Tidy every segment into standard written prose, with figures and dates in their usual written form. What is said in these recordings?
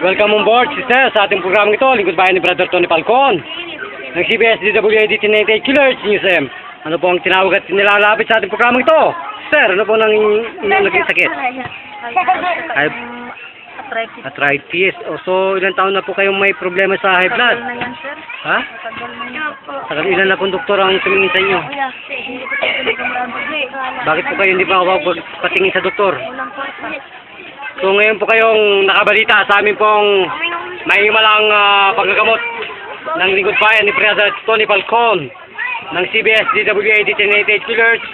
Welcome on board, sister, sa ating programang ito, Lingkod Bayan ni Brother Tony Falcon, ng CBS DWAD 1998 Killers Museum. Ano po ang tinawag at nilalapit sa ating programang ito? Sister, ano po nang naging sakit? Arthritis. So, ilang taon na po kayong may problema sa high blood? Tagal na yan, sir. Ha? Tagal na yan po. Tagal ilan na pong doktor ang tumingin sa inyo? Hindi ko talaga Bakit po kayo hindi pa patingin sa doktor? Walang po. So, ngayon po kayong nakabalita sa amin pong maimalang paggagamot ng Lingkod Bayan ni Brother Tony Falcon ng CBS DWAD 1998 Killers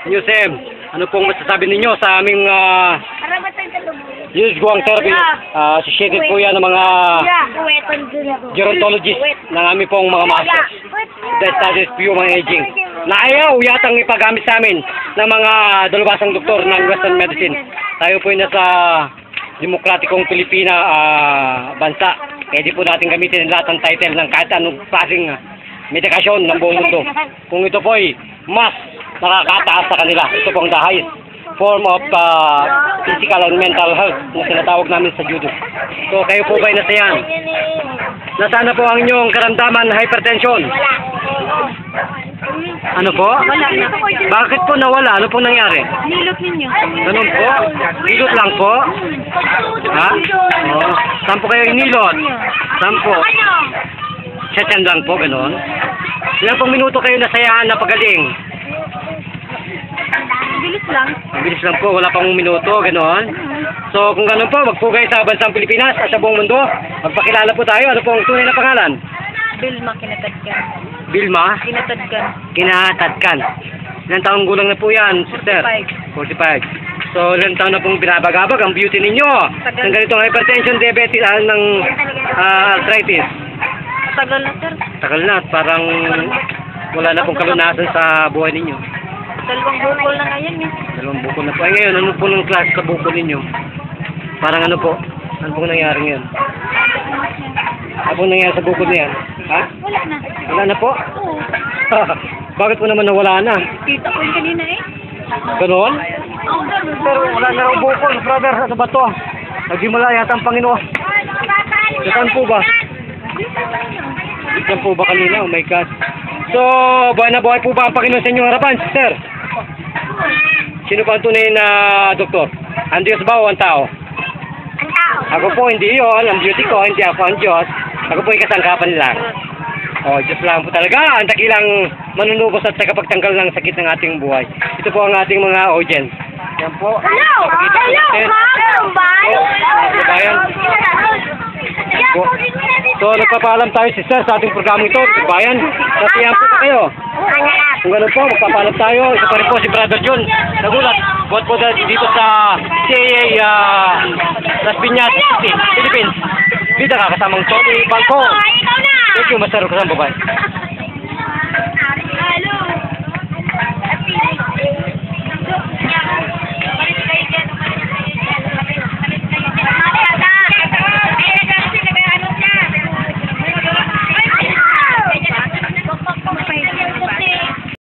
Museum. Ano pong masasabi ninyo sa aming use guang therapy? Associated po yan ng mga gerontologist ng aming pong mga masters that studies human aging. Na ayaw yatang ipagamit sa amin ng mga dalubasang doktor ng Western Medicine. Tayo po ay nasa demokratikong Pilipina bansa. Kaya di po natin gamitin lahat ng title ng kahit anong klaseng medikasyon ng buong mundo. Kung ito po ay mas nakakataas sa kanila, ito pong the highest form of physical and mental health na tinatawag namin sa judo. So kayo po ba ay nasayan? Nasaan na po ang inyong karamdaman hypertension? Ano po? Wala na. Bakit po nawala? Ano po nangyari? Nilot ninyo. Ganun po? Nilot lang po? Ha? Oo. Saan po kayo inilot? Saan po? Saan lang po, ganun? Ilang pong minuto kayo nasayahan na pagaling? Bilis lang. Mabilis lang po, wala pang minuto, gano'n. So, kung gano'n po, magpugay sa bansang Pilipinas at sa buong mundo. Magpakilala po tayo. Ano po ang tunay na pangalan? Bilma, kinatadkan. Bilma? Kinatadkan. Kinatadkan. Ilang taong gulang na po yan, sister? 45. So, ilang taon na pong binabagabag ang beauty ninyo ng ganitong hypertension, diabetes, ng arthritis. Tagal na, sir. Tagal na, parang wala na pong kalunasan sa buhay ninyo. 2 bukol na ngayon, eh. 2 bukol na po. Ay ngayon, ano po ng klase sa bukol ninyo? Parang ano po? Ano pong nangyari ngayon? Ano pong nangyari sa bukol niyan? Ha? Wala na. Wala na po? Oo. Bakit po naman nawala na? Kita ko yung kanina, eh. Ganoon? Pero wala na raw bukol, brother. Ano ba to? Nagsimula yata ang Panginoon. Saan po ba? Saan po ba kanina? Oh my God. So, buhay na buhay po ba ang Panginoon sa inyong harapan, sister? Sino ba ang tunay na doktor? Ang Diyos ba o ang tao? Ang tao. Ako po, hindi yun. Ang beauty ko, hindi ako ang Diyos. Ako po ay kasangkapan lang. O, Diyos lang po talaga. Ang dakilang manunubos at tagapagtanggal ng sakit ng ating buhay. Ito po ang ating mga audience. Yan po. Hello! Hello! Bayan. So, nagpapaalam tayo, sister, sa ating programang ito. Bayan, nasiyahan po kayo. Kung gano'n po, magpapaalam tayo. Ito pa rin po si Brother John. Nagulat. Buhat po dito sa CAA Las Piñas City, Philippines. Bida ka kasamang Tony Falcon. Thank you, Master. Kasama, bye-bye.